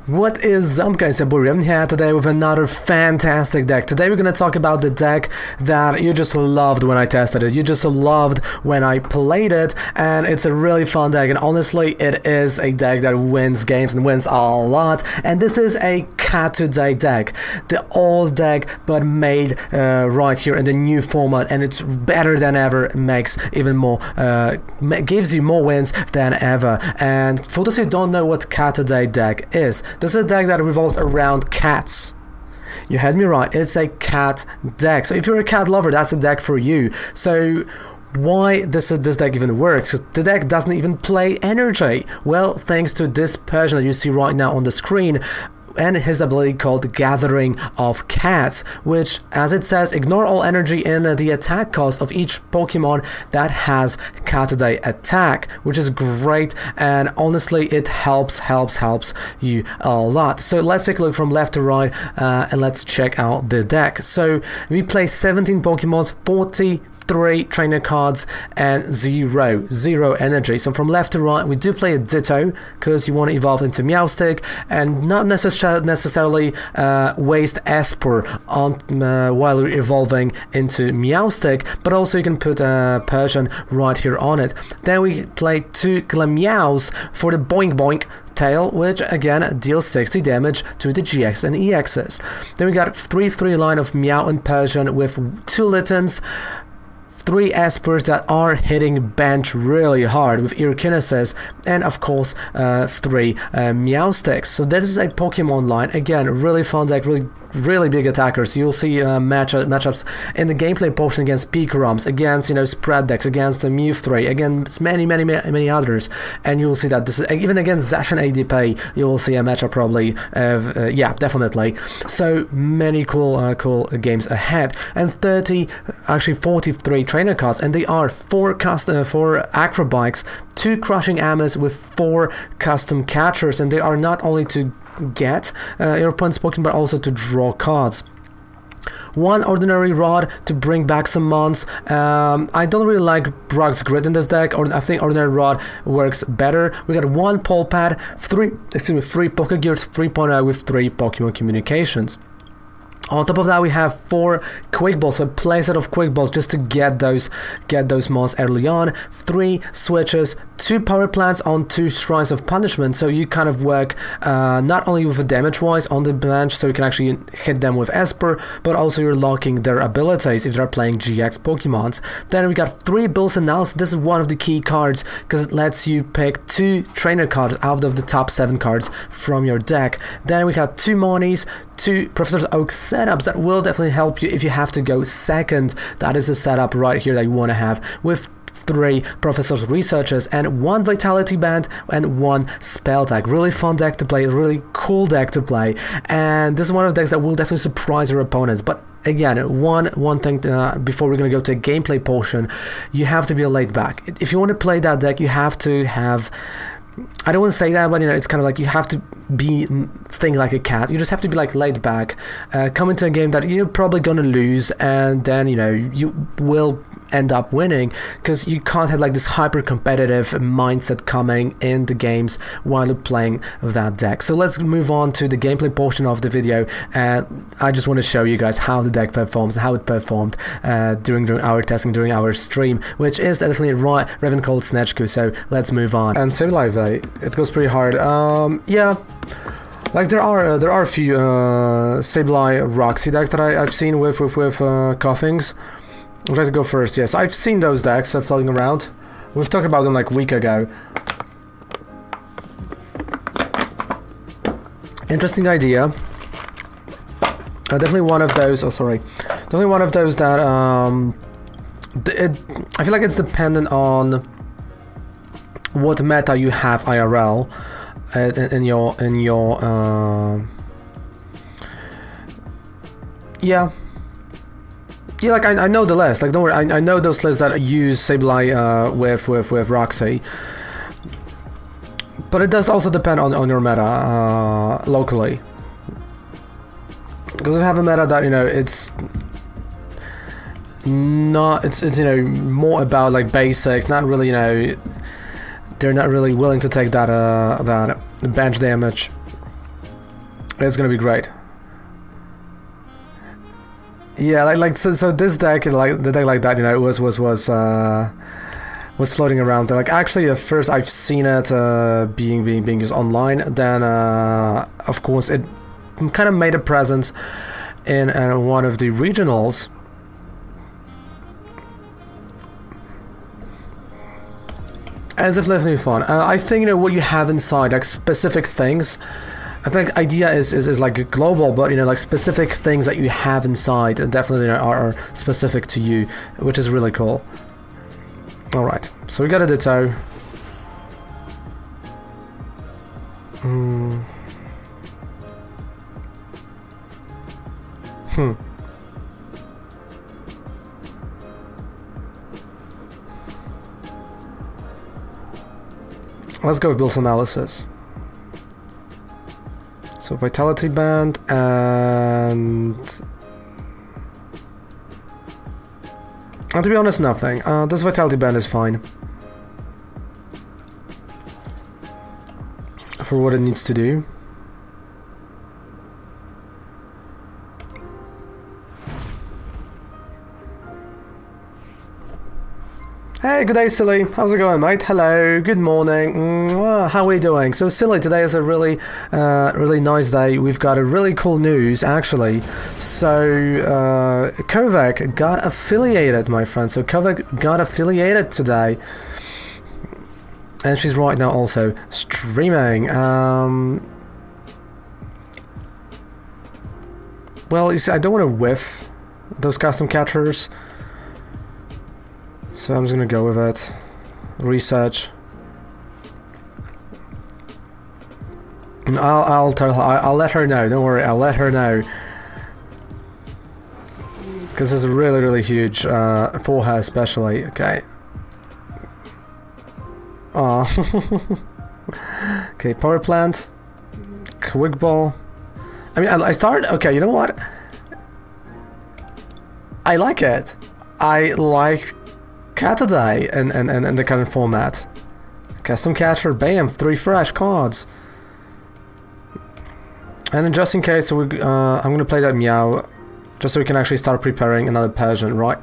What is up, guys? It's Persian here today with another fantastic deck. Today we're gonna talk about the deck that you just loved when I tested it. You just loved when I played it, and it's a really fun deck. And honestly, it is a deck that wins games and wins a lot. And this is a Caturday deck, the old deck, but made right here in the new format, and it's better than ever. It makes even more, gives you more wins than ever. And for those who don't know what Caturday deck is. This is a deck that revolves around cats. You heard me right, it's a cat deck. So if you're a cat lover, that's a deck for you. So why this deck even works? Because the deck doesn't even play energy. Well, thanks to this Persian that you see right now on the screen, and his ability called Gathering of Cats, which, as it says, ignore all energy in the attack cost of each Pokemon that has Caturday attack, which is great, and honestly it helps you a lot. So let's take a look from left to right and let's check out the deck. So we play 17 Pokemons, 43 trainer cards, and zero energy. So from left to right, we do play a Ditto because you want to evolve into Meowstic and not necessarily waste Esper on while you're evolving into Meowstic, but also you can put Persian right here on it. Then we play 2 Glameows for the Boink Boink tail, which again deals 60 damage to the GX and EXs. Then we got 3/3 line of Meow and Persian with 2 Littens, 3 Espers that are hitting bench really hard with Earkinesis, and of course 3 Meowsticks. So this is a Pokemon line. Again, really fun deck, really big attackers. You'll see matchups in the gameplay portion against Picrums, against spread decks, against the Mew3, against many others, and you'll see that this is even against Zacian ADP. You will see a matchup probably of yeah, definitely. So many cool games ahead, and 43 trainer cards, and they are 4 Acrobikes, 2 Crushing Amas with 4 custom catchers, and they are not only to get your opponent's Pokemon but also to draw cards. 1 Ordinary Rod to bring back some mons. I don't really like Brock's Grid in this deck, or I think Ordinary Rod works better. We got 1 Pole Pad, 3 Pokegears 3.0 with 3 Pokemon Communications. On top of that, we have 4 Quick Balls, a playset of Quick Balls just to get those mons early on. 3 switches, 2 Power Plants on 2 Shrines of Punishment, so you kind of work not only with the damage wise on the bench, so you can actually hit them with Esper, but also you're locking their abilities if they're playing GX Pokemons. Then we got 3 Bills and Nows. This is one of the key cards because it lets you pick 2 trainer cards out of the top 7 cards from your deck. Then we got 2 Monies, 2 Professor Oak setups that will definitely help you if you have to go second. That is a setup right here that you want to have with 3 Professor's Researchers and 1 Vitality Band and 1 Spell Deck. Really fun deck to play, really cool deck to play, and this is one of the decks that will definitely surprise your opponents. But again, one thing before we're gonna go to a gameplay portion, you have to be laid back. If you want to play that deck, you have to have, I don't want to say that, but it's kind of like you have to be thinking like a cat. You just have to be like laid back, come into a game that you're probably gonna lose, and then you will end up winning, because you can't have like this hyper competitive mindset coming in the games while you're playing that deck. So let's move on to the gameplay portion of the video, and I just want to show you guys how the deck performs, how it performed during our testing, during our stream, which is definitely Ravencold Snatchku. So let's move on. And Sableye, it goes pretty hard. Yeah, like there are a few Sableye Roxy decks that I've seen with Coughings. I'll try to go first. Yes, I've seen those decks floating around. We've talked about them like a week ago. Interesting idea. Definitely one of those. Oh, sorry. Definitely one of those that I feel like it's dependent on what meta you have IRL in your yeah. Yeah, like I know the list. Like don't worry, I know those lists that use Sableye with Roxy. But it does also depend on your meta locally. Because if you have a meta that it's not, it's more about like basics, not really they're not really willing to take that bench damage. It's gonna be great. Yeah, so this deck, like the deck like that, you know, was floating around. Like actually, at first I've seen it being used online. Then of course it kind of made a presence in one of the regionals. As if definitely fun. I think, you know, what you have inside, like specific things. I think idea is like global, but, you know, like specific things that you have inside definitely are specific to you, which is really cool. All right, so we got a Ditto. Let's go with Bill's analysis. So Vitality Band and to be honest, nothing. This Vitality Band is fine for what it needs to do. Hey, good day, Silly. How's it going, mate? Hello, good morning. How are we doing? So, Silly, today is a really nice day. We've got a really cool news, actually. So, Kovac got affiliated, my friend. So, Kovac got affiliated today. And she's right now also streaming. Well, you see, I don't want to whiff those custom catchers. So I'm just gonna go with it. Research. I'll tell her. I'll let her know. Don't worry. I'll let her know. Because it's really huge for her, especially. Okay. Oh. Okay. Power plant. Quick ball. I mean, I started. Okay. You know what? I like it. I like Caturday and the current format. Custom catcher, bam, 3 fresh cards. And then just in case, so I'm gonna play that Meow, just so we can actually start preparing another Persian, right?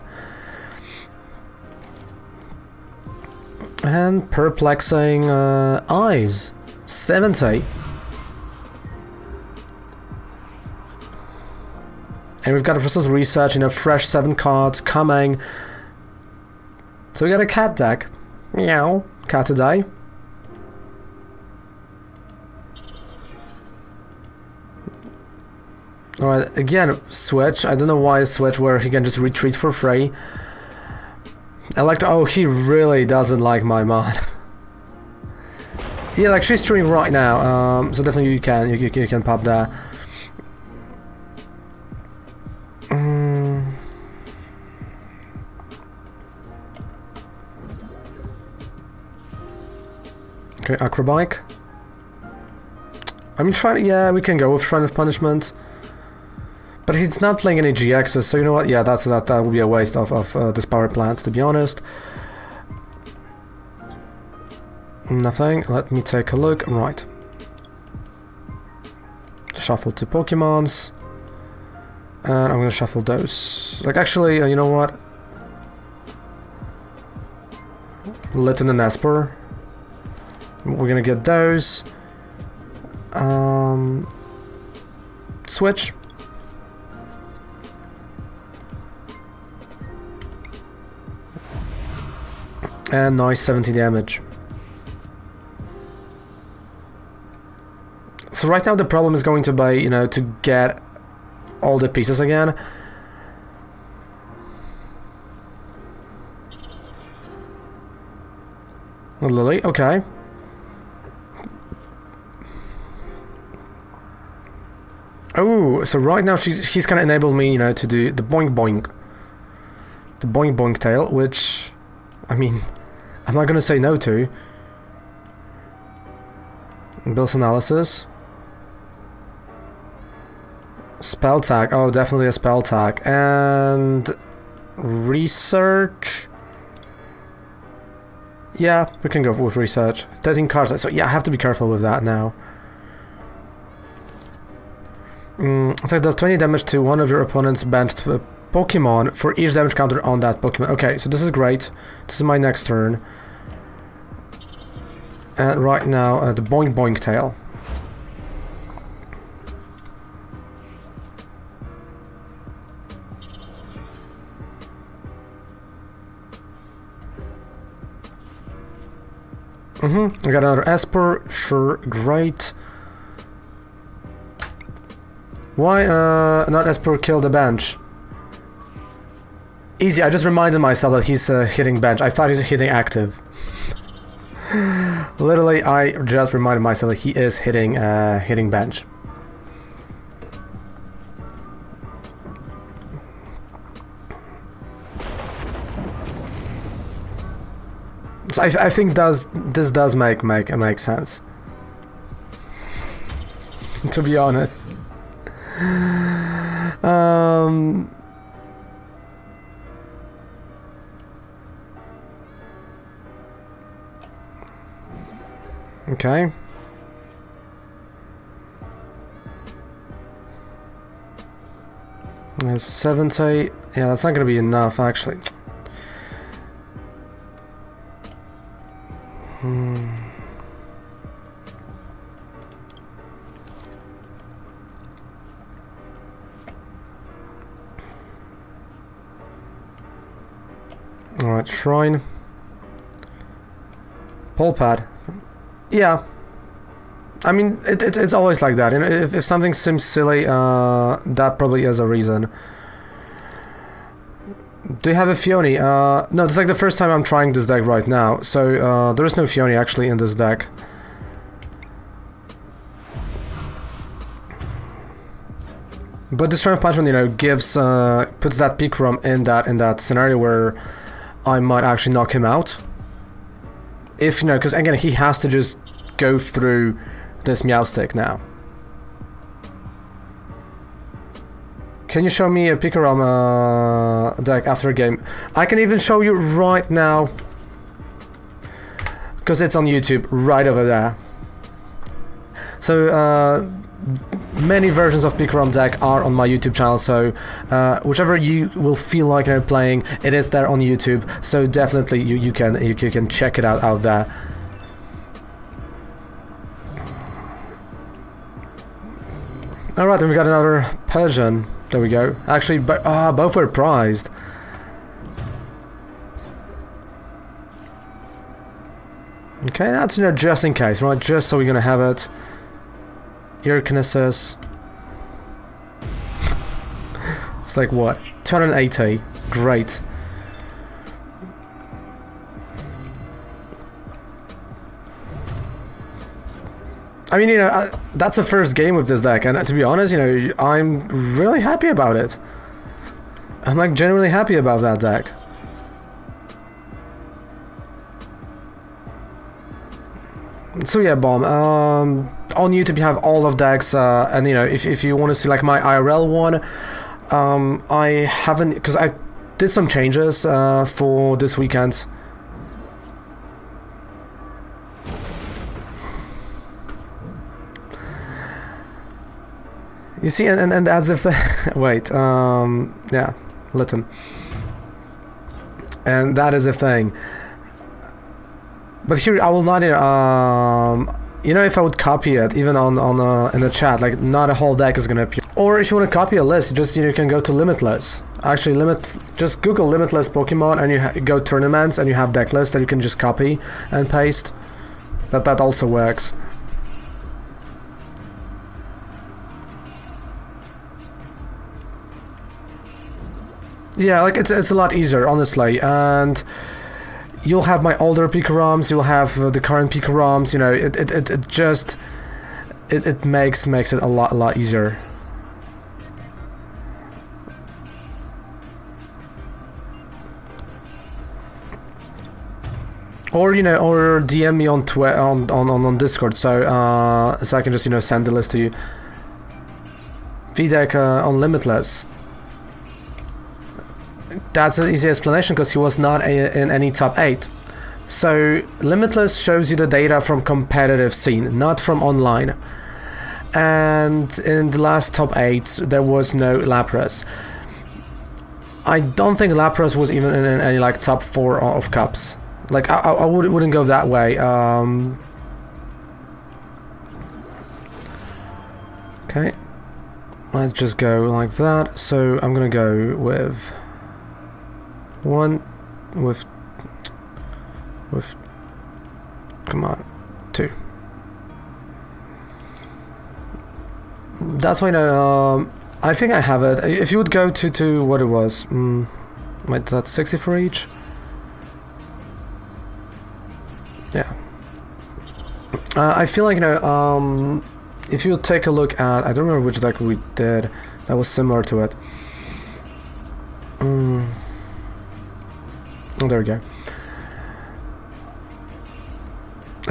And Perplexing Eyes, 70. And we've got a process research, you know, fresh 7 cards coming. So we got a cat deck. Meow. Caturday. Alright, again, switch. I don't know why switch where he can just retreat for free. Oh, he really doesn't like my mod. Yeah, like she's streaming right now. So definitely you can pop there. Okay, Acrobike. I mean, yeah, we can go with Shrine of Punishment. But he's not playing any GXs, so you know what? Yeah, that would be a waste of this power plant, to be honest. Nothing. Let me take a look. Right. Shuffle 2 Pokemons. And I'm gonna shuffle those. Like, actually, you know what? Litten and Esper. We're gonna get those. Switch. And nice 70 damage. So right now the problem is going to be, you know, to get all the pieces again. Lily, okay. Oh, so right now she's gonna enable me, you know, to do the boink boink. The boink boink tail, which, I mean, I'm not gonna say no to. Build analysis. Spell tag, oh, definitely a spell tag. And research. Yeah, we can go with research. 13 cards, so yeah, I have to be careful with that now. So it does 20 damage to one of your opponent's benched Pokemon for each damage counter on that Pokemon. Okay, so this is great. This is my next turn. And right now, the Boink Boink Tail. I got another Esper. Sure, great. Why not Esper kill the bench? Easy, I just reminded myself that he's hitting bench. I thought he's hitting active. Literally, I just reminded myself that he is hitting bench. So I think this does make sense. To be honest. Okay. There's 70. Yeah, that's not gonna be enough actually. Alright, Shrine. Pole Pad. Yeah. I mean, it's always like that. You know, if something seems silly, that probably is a reason. Do you have a Fione? No, it's like the first time I'm trying this deck right now. So, there is no Fione actually in this deck. But the Strength Punishment, you know, gives puts that Pikarom in that scenario where I might actually knock him out. If, you know, because again, he has to just go through this Meowstic now. Can you show me a Pikarom deck after a game? I can even show you right now, because it's on YouTube, right over there. So, many versions of Pikarom deck are on my YouTube channel, so whichever you will feel like playing, it is there on YouTube. So definitely you can check it out there. All right, then we got another Persian. There we go. Actually, both were prized. Okay, that's, you know, just in case, right? Just so we're gonna have it. Urkinesis. It's like what? 280. Great. I mean, you know, that's the first game with this deck, and to be honest, you know, I'm really happy about it. I'm like genuinely happy about that deck. So yeah, Bomb. On YouTube you have all of decks, and you know, if you want to see like my IRL one, I haven't, because I did some changes for this weekend. You see, and as if the wait, yeah, Litten, and that is a thing. But here I will not, you know, if I would copy it, even on in the chat, like not a whole deck is gonna appear. Or if you want to copy a list, just, you know, you can go to Limitless. Actually, just Google Limitless Pokemon, and you go tournaments, and you have deck lists that you can just copy and paste. That also works. Yeah, like it's a lot easier, honestly, and you'll have my older Pikaroms, you'll have the current Pikaroms, you know, it just makes it a lot easier. Or, you know, or DM me on Discord, so I can just, you know, send the list to you. VDeck on Limitless. That's an easy explanation, because he was not in any top 8. So Limitless shows you the data from competitive scene, not from online. and in the last top 8 there was no Lapras. I don't think Lapras was even in any like top 4 of cups. Like I wouldn't go that way. Okay, let's just go like that. So I'm gonna go with 1, with come on, 2. That's why I think I have it. If you would go to what it was, wait, that's 60 for each. Yeah. I feel like if you take a look at, I don't remember which deck we did that was similar to it. Oh, there we go.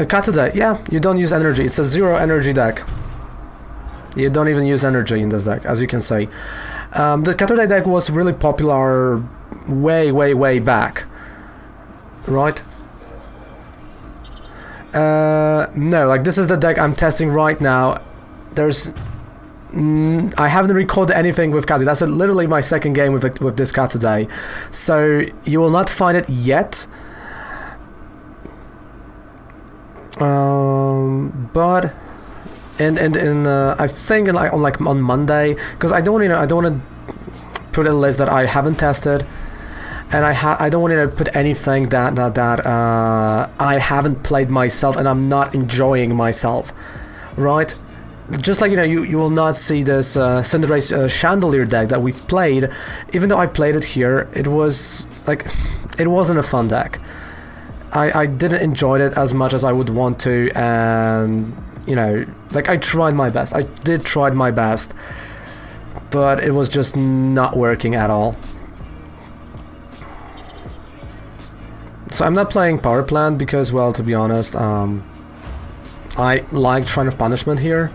Caturday, yeah, you don't use energy. It's a 0 energy deck. You don't even use energy in this deck, as you can see. The Caturday deck was really popular way back, right? No, like this is the deck I'm testing right now. I haven't recorded anything with Caturday. That's literally my second game with this Caturday, so you will not find it yet. But I think on Monday, because I don't want to put a list that I haven't tested, and I don't want to put anything that I haven't played myself and I'm not enjoying myself, right? Just like you will not see this Cinderace Chandelier deck that we've played. Even though I played it here, it was like it wasn't a fun deck. I didn't enjoy it as much as I would want to, and like I tried my best. I did try my best, but it was just not working at all. So I'm not playing Power Plant because, well, to be honest, I like Shrine of Punishment here.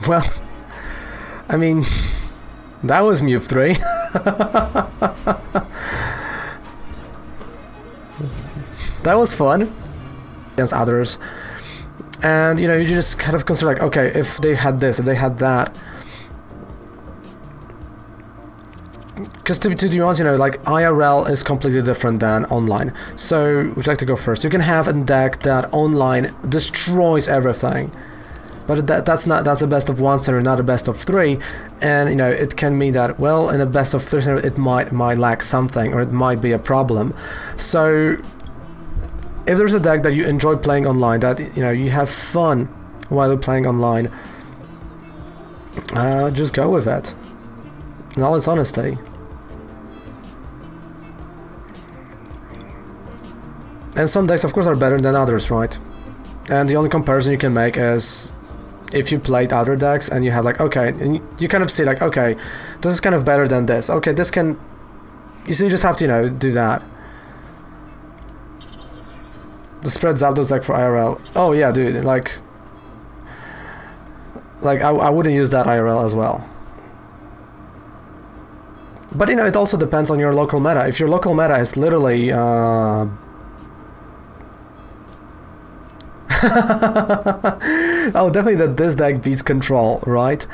Well, I mean, that was Move 3. That was fun against others. And you just kind of consider like, okay, if they had this, if they had that. Because to be honest, like IRL is completely different than online. So would you like to go first? You can have a deck that online destroys everything. But that's a best of 1 center, not a best of 3, and it can mean that, well, in a best of 3 center it might lack something, or it might be a problem. So if there's a deck that you enjoy playing online, that you have fun while you're playing online, just go with it. In all its honesty. And some decks, of course, are better than others, right? And the only comparison you can make is if you played other decks and you have like, okay, and you kind of see like, okay, this is kind of better than this. Okay, this can... You see, you just have to, do that. The spread Zapdos deck for IRL. Oh yeah, dude, like I wouldn't use that IRL as well. But it also depends on your local meta. If your local meta is literally oh, definitely that this deck beats control, right?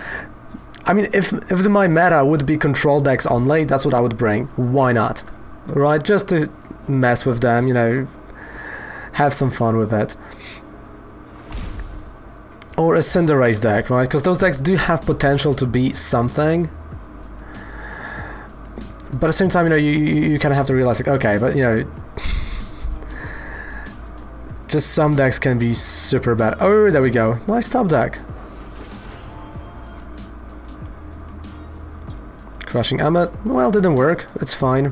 I mean, if my meta would be control decks only, that's what I would bring. Why not? Right? Just to mess with them, have some fun with it. Or a Cinderace deck, right? Because those decks do have potential to be something. But at the same time, you kind of have to realize, like, okay, but, just some decks can be super bad. Oh, there we go. Nice top deck. Crushing Emmet. Well, didn't work. It's fine.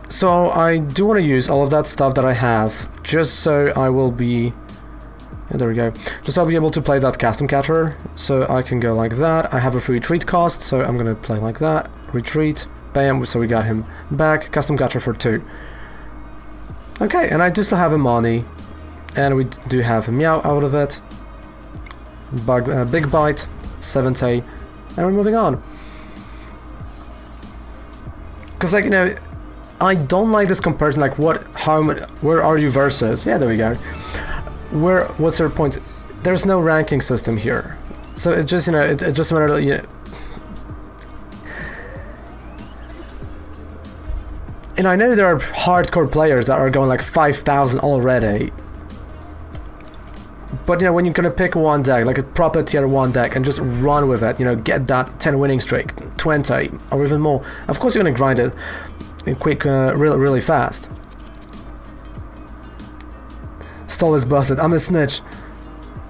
So I do want to use all of that stuff that I have, just so I will be... Yeah, there we go. Just so I'll be able to play that Custom Catcher. So I can go like that. I have a free retreat cost, so I'm gonna play like that. Retreat. Bam, so we got him back. Custom Catcher for 2. Okay, and I do still have a Money, and we do have a Meow out of it. Big Bite, 70, and we're moving on. Because, like, you know, I don't like this comparison, like, where are you versus? Yeah, there we go. What's your point? There's no ranking system here. So it just, you know, it just matter, you know. And I know there are hardcore players that are going like 5,000 already. But, you know, when you're gonna pick one deck, like a proper tier 1 deck, and just run with it, you know, get that 10 winning streak, 20, or even more, of course you're gonna grind it quick, really fast. Stall is busted. I'm a snitch.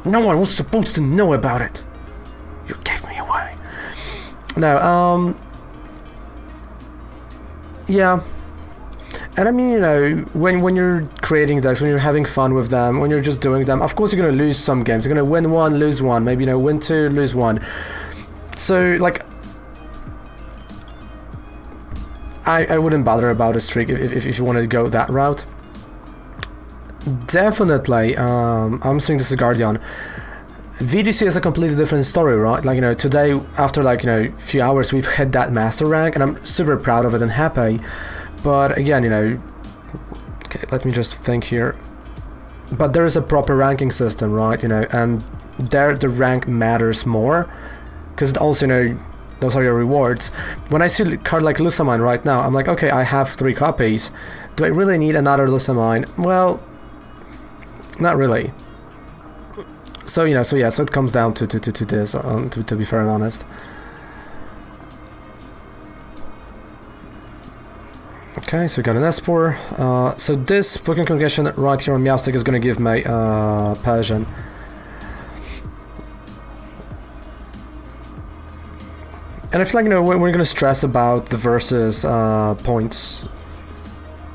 No one was supposed to know about it. You gave me away. No, yeah. And I mean, you know, when you're creating decks, when you're having fun with them, when you're just doing them, of course you're gonna lose some games. You're gonna win one, lose one, maybe, you know, win two, lose one. So, like, I wouldn't bother about a streak if you wanted to go that route. Definitely, I'm saying this is Guardian. VGC is a completely different story, right? Like, you know, today, after, like, you know, a few hours, we've hit that master rank, and I'm super proud of it and happy. But again, you know, okay, let me just think here. But there is a proper ranking system, right? You know, and there the rank matters more, because it also, you know, those are your rewards. When I see a card like Lucamine right now, I'm like, okay, I have 3 copies. Do I really need another Lucamine? Well, not really. So, you know, so it comes down to this, to be fair and honest. Okay, so we got an Espor. So this Pokemon Conjugation right here on Meowstic is going to give me Persian. And I feel like, you know, when we're going to stress about the versus points,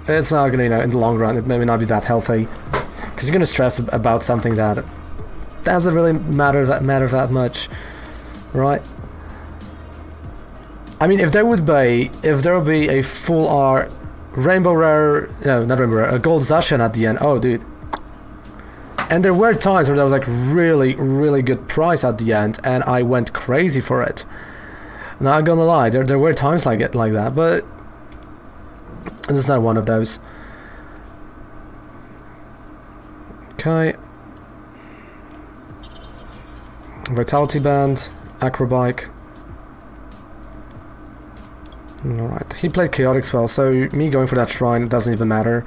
it's not going to, you know, in the long run, it may not be that healthy. Because you're going to stress about something that doesn't really matter that much, right? I mean, if there would be a full art Rainbow Rare, no, not Rainbow Rare, a Gold Zacian at the end, oh dude. And there were times where there was like really good price at the end, and I went crazy for it. Not gonna lie, there were times like that, but this is not one of those. Okay. Vitality Band, Acrobike. Alright, he played Chaotic Spell, so me going for that Shrine doesn't even matter.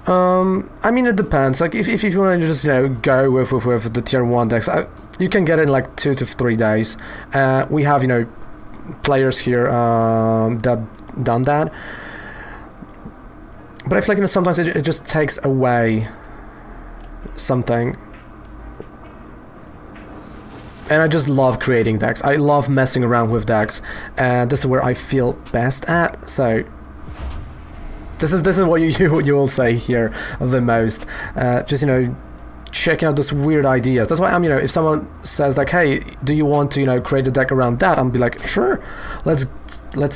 I mean, it depends. Like, if you want to just, you know, go with the tier 1 decks, you can get it in like 2 to 3 days. We have, you know, players here that done that. But I feel like, you know, sometimes it just takes away something. And I just love creating decks. I love messing around with decks, and this is where I feel best at. So this is what you will say here the most. Just, you know, checking out those weird ideas. That's why I'm, you know, if someone says like, hey, do you want to, you know, create a deck around that? I'm be like, sure, let's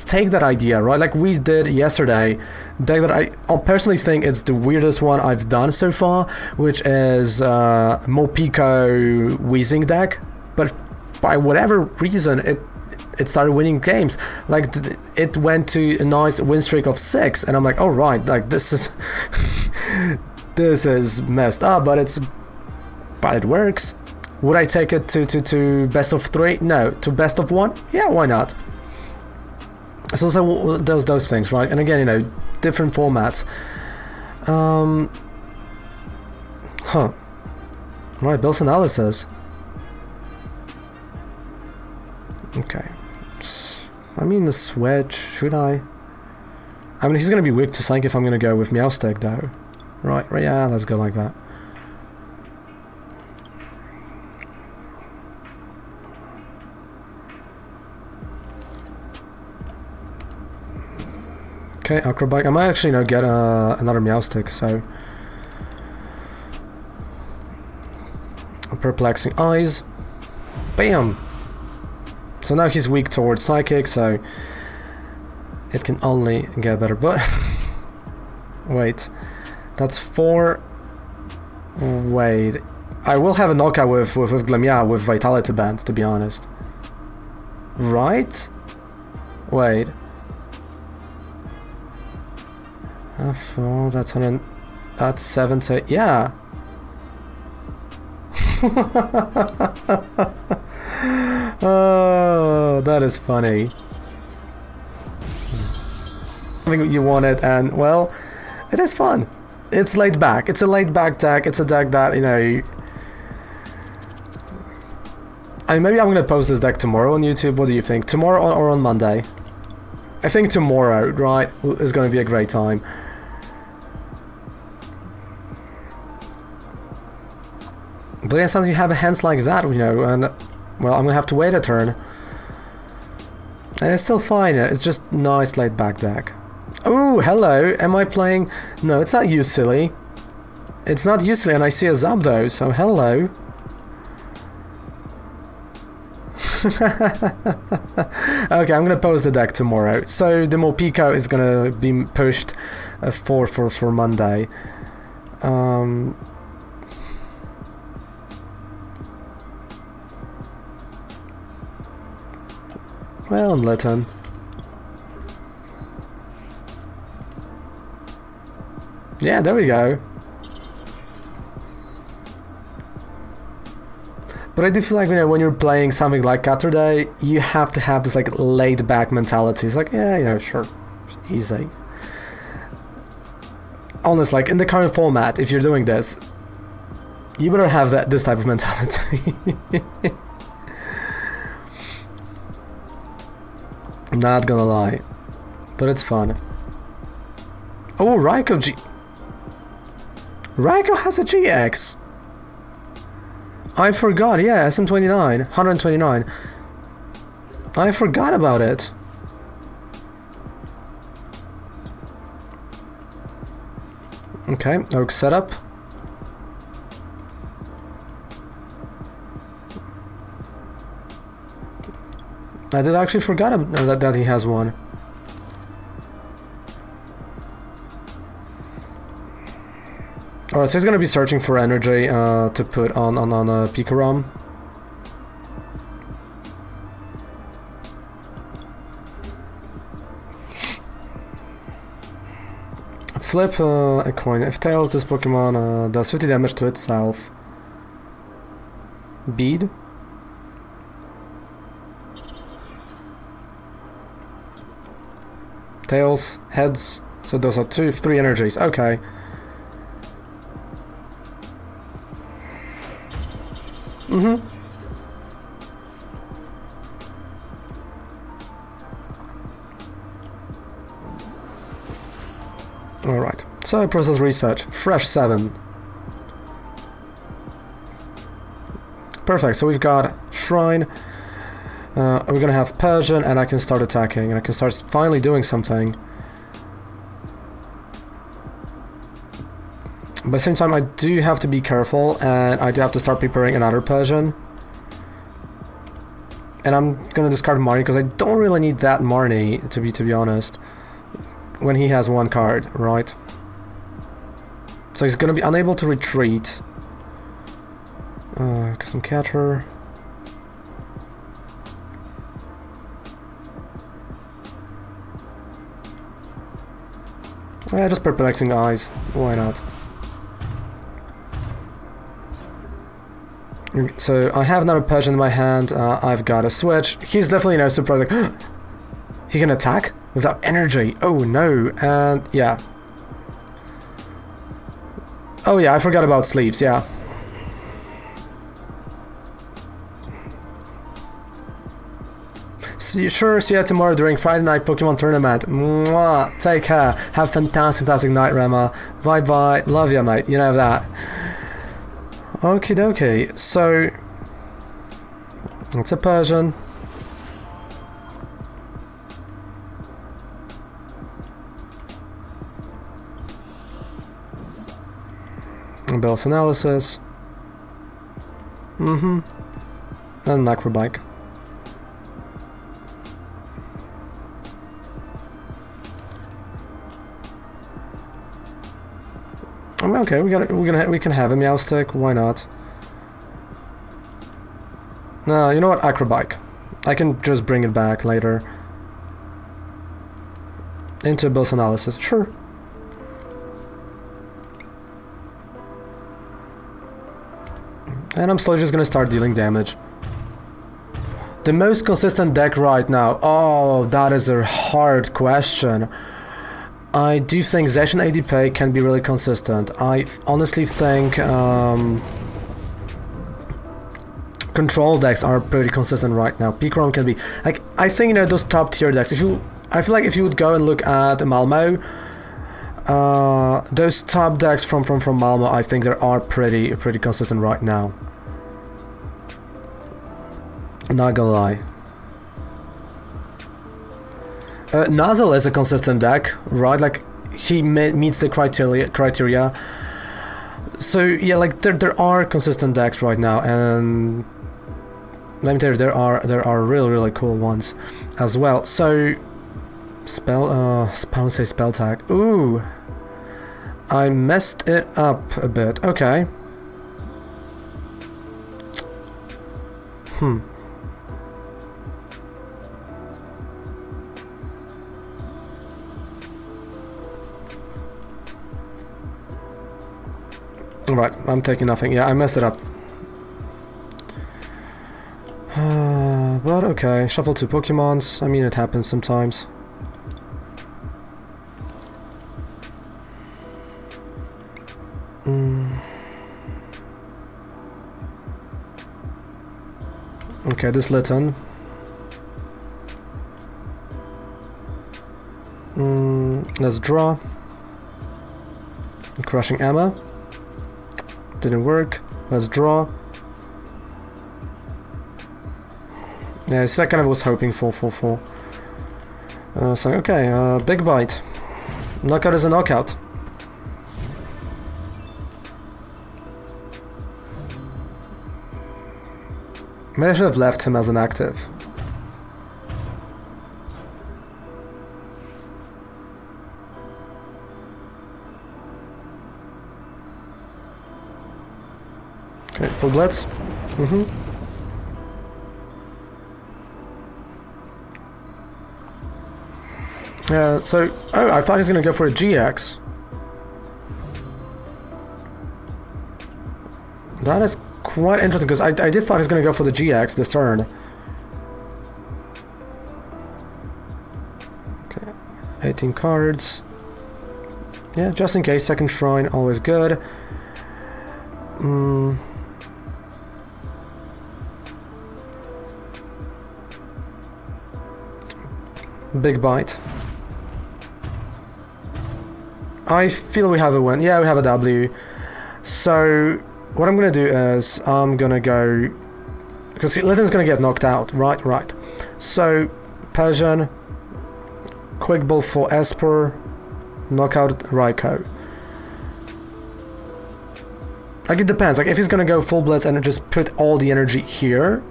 take that idea, right? Like we did yesterday, deck that I personally think it's the weirdest one I've done so far, which is Mopico Weezing deck. But by whatever reason, it started winning games. Like it went to a nice win streak of 6, and I'm like, oh right, like this is this is messed up, but it works. Would I take it to best of 3? No. To best of 1? Yeah, why not? So those things, right? And again, you know, different formats. Right, Bill's analysis. Okay. I mean, the Swedge, should I? I mean, he's gonna be weak to Psych if I'm gonna go with Meowstic, though. Right, yeah, let's go like that. Okay, Acrobike. I might actually, you know, get another Meowstic, so... Perplexing Eyes. Bam! So now he's weak towards Psychic, so... It can only get better, but... Wait. That's 4... Wait... I will have a knockout with Glamia with Vitality Band, to be honest. Right? Wait. Oh, that's 100. That's 70. Yeah. Oh, that is funny. Something you wanted, and well, it is fun. It's laid back. It's a laid back deck. It's a deck that, you know. I mean, maybe I'm gonna post this deck tomorrow on YouTube. What do you think? Tomorrow or on Monday? I think tomorrow, right, is gonna be a great time. But yeah, sometimes you have hands like that, you know, and well, I'm gonna have to wait a turn. And it's still fine. It's just nice laid back deck. Oh, hello. Am I playing? No, it's not you, silly. It's not you, silly, and I see a Zapdos, so hello. Okay, I'm gonna post the deck tomorrow. So the Molpico is gonna be pushed for Monday. Well, Litten. Yeah, there we go. But I do feel like, you know, when you're playing something like Caturday, you have to have this like laid back mentality. It's like, yeah, you know, sure, easy. Honest, like in the current format, if you're doing this, you better have this type of mentality. Not gonna lie, but it's fun. Oh, Raikou Raikou has a GX. I forgot, yeah, SM29, 129. I forgot about it. Okay, Oak setup. I did actually forget that he has one. Alright, so he's gonna be searching for energy to put on a Pikarom. Flip a coin. If tails, this Pokemon does 50 damage to itself. Bead. Tails, heads. So those are 3 energies. Okay. Alright, so process research, fresh 7. Perfect, so we've got Shrine, we're gonna have Persian, and I can start attacking, and I can start finally doing something. But at the same time, I do have to be careful, and I do have to start preparing another Persian. And I'm gonna discard Marnie, because I don't really need that Marnie, to be honest. When he has 1 card, right? So he's gonna be unable to retreat. Custom Catcher. Yeah, just Perplexing Eyes. Why not? So I have another Persian in my hand. I've got a switch. He's definitely, you know, surprised. Like, he can attack without energy. Oh no! And yeah. Oh yeah, I forgot about sleeves. Yeah. See you tomorrow during Friday night Pokemon tournament. Mwah. Take care. Have fantastic night, Rema. Bye bye. Love ya, mate. You know that. Okie dokie. So it's a Persian. Bell's Analysis. And an Acrobike. Okay, we can have a Meowstic. Why not? No, you know what? Acrobike. I can just bring it back later. Into build analysis, sure. And I'm slowly just gonna start dealing damage. The most consistent deck right now. Oh, that is a hard question. I do think Zacian ADP can be really consistent. I honestly think control decks are pretty consistent right now. Picrom can be like, I think, you know, those top tier decks. I feel like if you would go and look at Malmo, those top decks from Malmo, I think they are pretty consistent right now. Not gonna lie. Nozzle is a consistent deck, right? Like, he meets the criteria. So yeah, like there are consistent decks right now, and let me tell you, there are really cool ones as well. So spell tag. Ooh, I messed it up a bit. Okay. Right, I'm taking nothing. Yeah, I messed it up. But okay, shuffle 2 Pokemons. I mean, it happens sometimes. Okay, this Litten. Let's draw. Crushing Emma. Didn't work. Let's draw. Yeah, it's that kind of was hoping for. So okay, big bite. Knockout is a knockout. Maybe I should have left him as an active. Okay, full blitz. Yeah, so... Oh, I thought he was going to go for a GX. That is quite interesting, because I did thought he was going to go for the GX this turn. Okay, 18 cards. Yeah, just in case, second shrine, always good. Big bite. I feel we have a win. Yeah, we have a W. So what I'm gonna do is I'm gonna go, because Litten's gonna get knocked out. Right. So Persian, quick ball for Esper, knockout Raikou. Like, it depends. Like, if he's gonna go full blitz and just put all the energy here,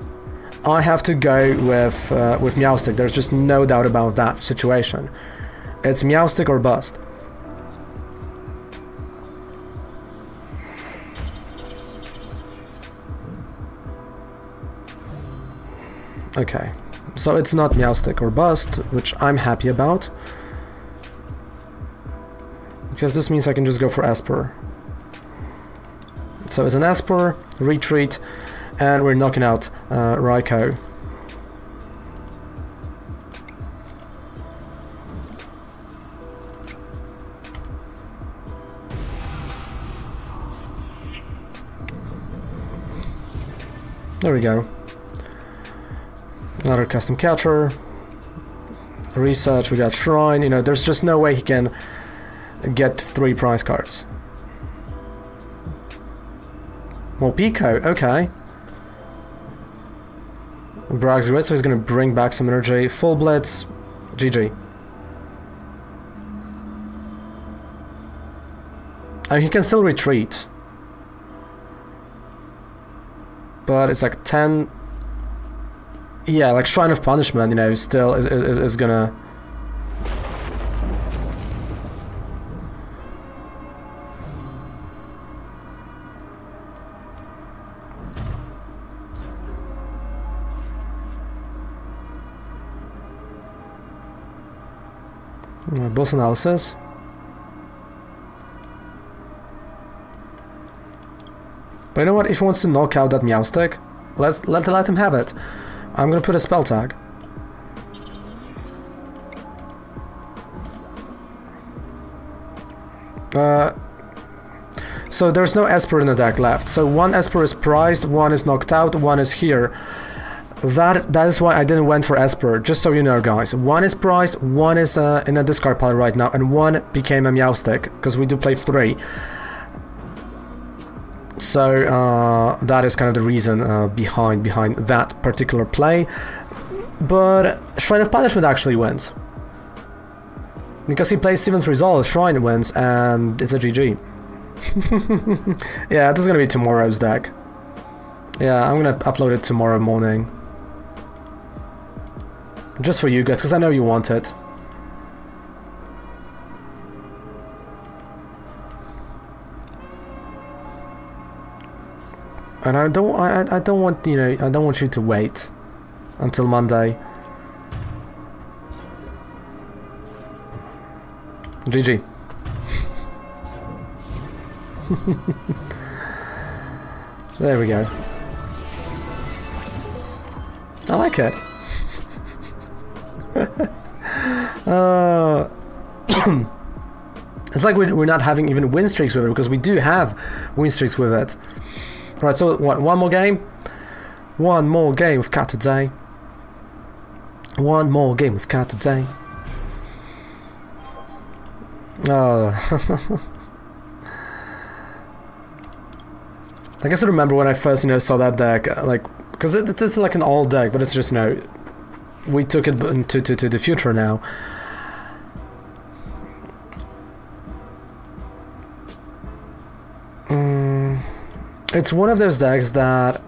I have to go with Meowstic. There's just no doubt about that situation. It's Meowstic or bust. Okay, so it's not Meowstic or bust, which I'm happy about, because this means I can just go for Esper. So it's an Esper, retreat, and we're knocking out Raikou. There we go. Another custom catcher. Research, we got Shrine. You know, there's just no way he can get 3 prize cards. Well, Pico, okay. Bragg's Grid, so he's gonna bring back some energy. Full blitz, GG. And he can still retreat. But it's like 10... Yeah, like Shrine of Punishment, you know, still is gonna... Boss analysis. But you know what? If he wants to knock out that Meowstick, let him have it. I'm gonna put a spell tag. So there's no Esper in the deck left. So one Esper is prized, one is knocked out, one is here. That is why I didn't went for Esper, just so you know, guys. One is prized, one is in a discard pile right now, and one became a Meowstick, because we do play 3. So that is kind of the reason behind that particular play. But Shrine of Punishment actually wins. Because he plays Steven's Resolve, Shrine wins, and it's a GG. Yeah, this is gonna be tomorrow's deck. Yeah, I'm gonna upload it tomorrow morning. Just for you guys, because I know you want it. And I don't want, you know, I don't want you to wait until Monday. GG. There we go. I like it. It's like we're not having even win streaks with it, because we do have win streaks with it. Alright, so what, one more game? One more game of Caturday. One more game of Caturday. Oh. I guess I remember when I first, you know, saw that deck, like, because it's like an old deck, but it's just, you know, we took it to the future now. It's one of those decks that...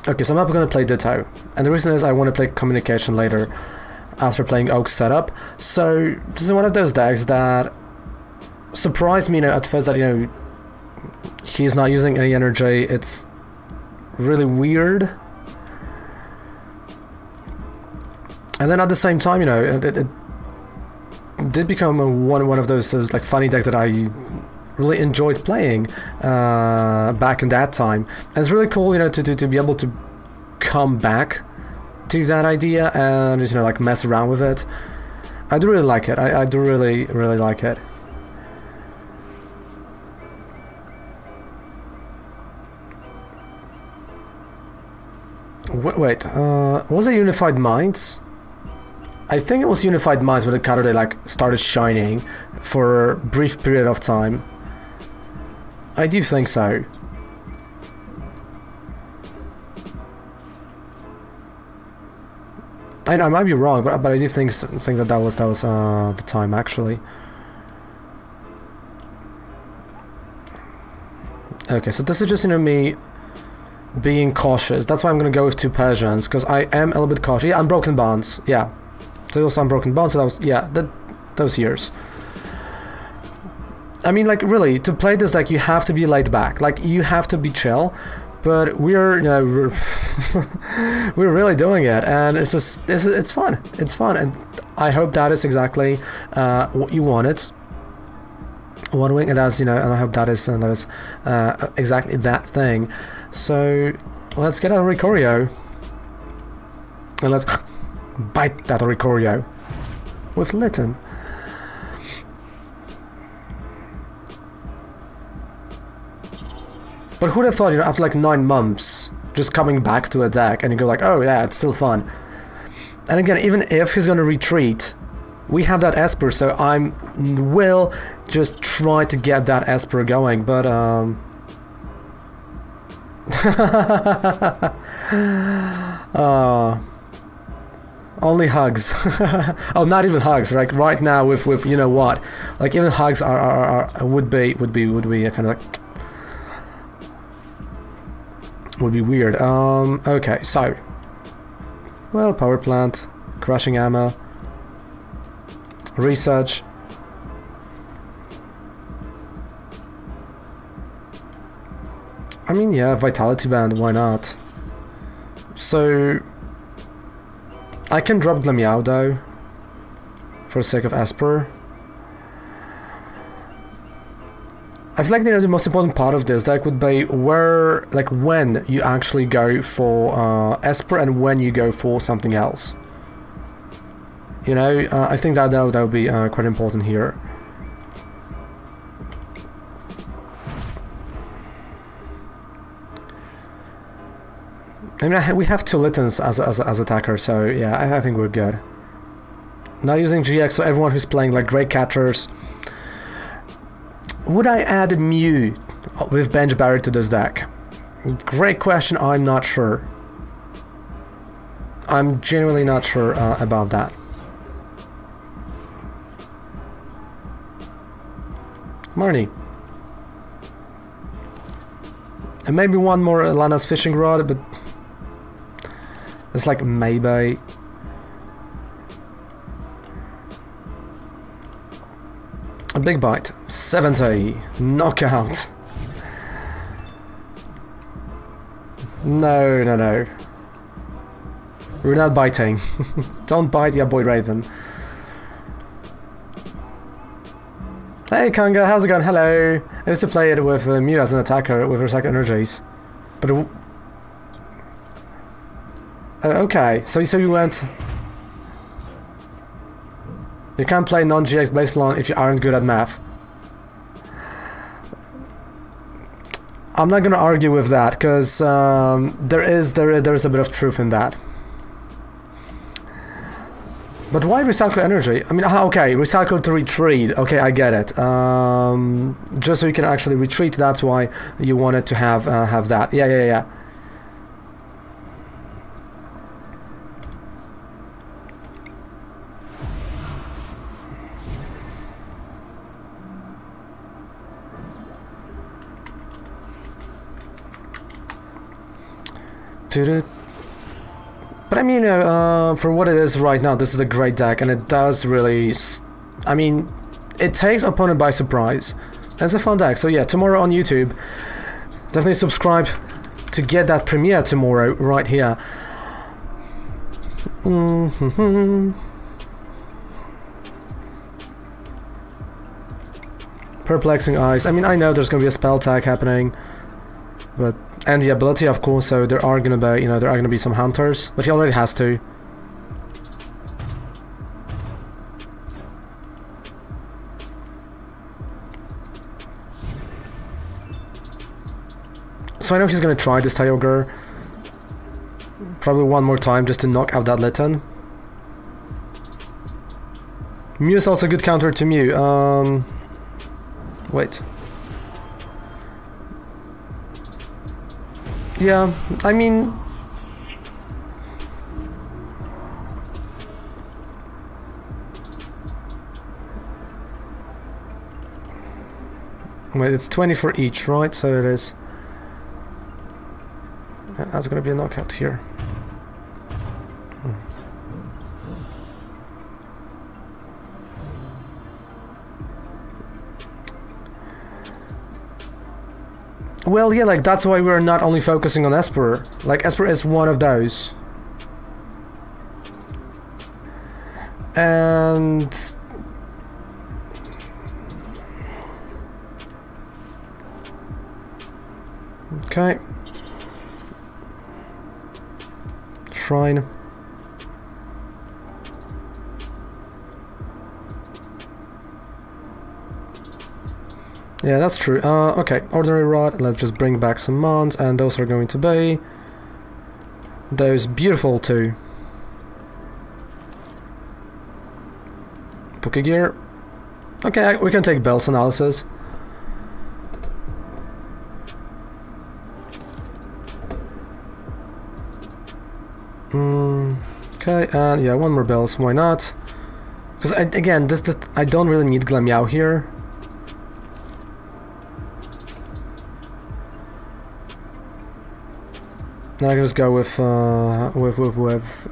Okay, so I'm not going to play Ditto, and the reason is I want to play Communication later, after playing Oak's setup. So this is one of those decks that surprised me, you know, at first, that, you know, he's not using any energy. It's really weird. And then at the same time, you know, it did become one of those like funny decks that I really enjoyed playing back in that time. And it's really cool, you know, to be able to come back to that idea and just, you know, like mess around with it. I do really like it. I do really like it. Wait, was it Unified Minds? I think it was Unified Minds where the Caturday like started shining for a brief period of time. I do think so. I might be wrong, but I do think that was the time actually. Okay, so this is just, you know, me being cautious. That's why I'm gonna go with 2 Persians, because I am a little bit cautious. Yeah, Unbroken Bonds. Yeah, so also Unbroken Bonds. So that was, yeah, those years. I mean, like, really, to play this deck, you have to be laid back. Like, you have to be chill. But we're, you know, we're really doing it, and it's just it's fun. It's fun, and I hope that is exactly what you wanted. One wing, and that's, you know, and I hope that is exactly that thing. So let's get a Ricorio, and let's bite that Ricorio with Litten. But who'd have thought, you know, after like 9 months, just coming back to a deck, and you go like, oh yeah, it's still fun. And again, even if he's gonna retreat, we have that Esper, so I will just try to get that Esper going, but only hugs. Oh, not even hugs. Like right now, with you know what, like even hugs would be a kind of like, would be weird. Okay, so, well, power plant, crushing ammo, research. I mean, yeah, vitality band, why not? So I can drop Glameow though. for the sake of Esper. I feel like, you know, the most important part of this deck would be where, like, when you actually go for Esper and when you go for something else. You know, I think that would be quite important here. I mean, we have 2 Littens as attackers, so yeah, I think we're good. Not using GX, so everyone who's playing like Great Catchers. Would I add Mew with Bench Barrier to this deck? Great question, I'm not sure. I'm genuinely not sure about that. Marnie. And maybe one more Lana's Fishing Rod, but it's like maybe. A big bite. 70. Knockout. No, no, no. We're not biting. Don't bite, ya boy Raven. Hey Kanga, how's it going? Hello. I used to play it with Mew as an attacker with Recycle Energies. But okay, so you went... You can't play non-GX Blazelon if you aren't good at math. I'm not gonna argue with that, because there is a bit of truth in that. But why recycle energy? I mean, okay, recycle to retreat. Okay, I get it. Just so you can actually retreat. That's why you wanted to have that. Yeah. But I mean, for what it is right now, this is a great deck, and it does really... I mean, it takes opponent by surprise. It's a fun deck, so yeah, tomorrow on YouTube, definitely subscribe to get that premiere tomorrow, right here. Perplexing Eyes. I mean, I know there's gonna be a spell tag happening, but... And the ability, of course, so there are gonna be, there are gonna be some hunters, but he already has to. So I know he's gonna try this Kyogre. Probably one more time just to knock out that Litten. Mew is also a good counter to Mew. Wait. Yeah, I mean... Wait, it's 20 for each, right? So it is... Yeah, that's gonna be a knockout here. Well, yeah, like, that's why we're not only focusing on Esper. Like, Esper is one of those. And... Okay. Shrine. Yeah, that's true. Okay, Ordinary Rod, let's just bring back some mons, and those are going to be... those beautiful two. Pokegear. Okay, we can take Bell's Analysis. Okay, and yeah, one more Bell's, why not? Because, again, I don't really need Glameow here. Then I can just go with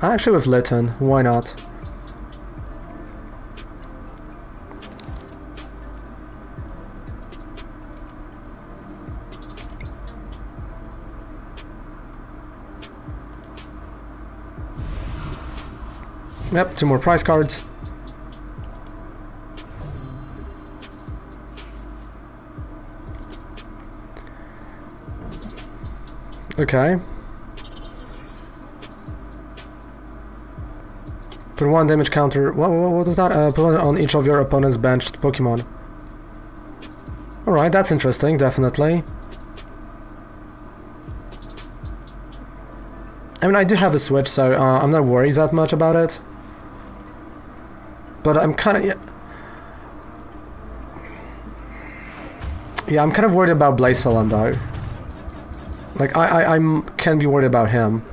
actually with Litten, why not? Yep, two more prize cards. Okay. Put 1 damage counter. What is that? Put it on each of your opponent's benched Pokemon. Alright, that's interesting, definitely. I mean, I do have a Switch, so I'm not worried that much about it. But I'm kind of... Yeah, I'm kind of worried about Blazefelon, though. Like, I can be worried about him.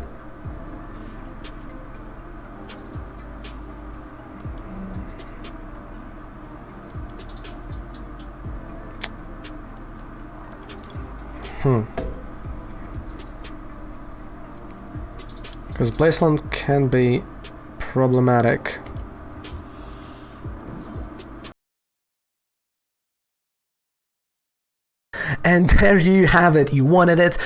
Because Blazefelon can be problematic. And there you have it. You wanted it.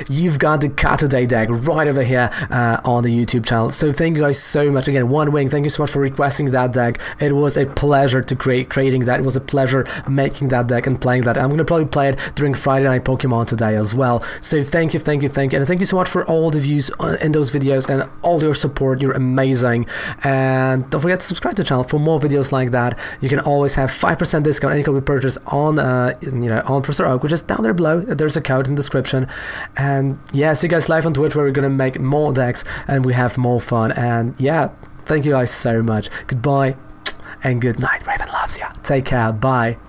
You've got the Caturday deck right over here on the YouTube channel. So thank you guys so much. Again, One Wing, thank you so much for requesting that deck. It was a pleasure to creating that. It was a pleasure making that deck and playing that. I'm going to probably play it during Friday Night Pokemon today as well. So thank you. And thank you so much for all the views in those videos and all your support. You're amazing. And don't forget to subscribe to the channel for more videos like that. You can always have 5% discount any code we purchase on on Professor Oak, which is down there below. There's a code in the description. And yeah, see you guys live on Twitch, where we're gonna make more decks and we have more fun. And yeah, thank you guys so much. Goodbye and good night. Raven loves you. Take care. Bye.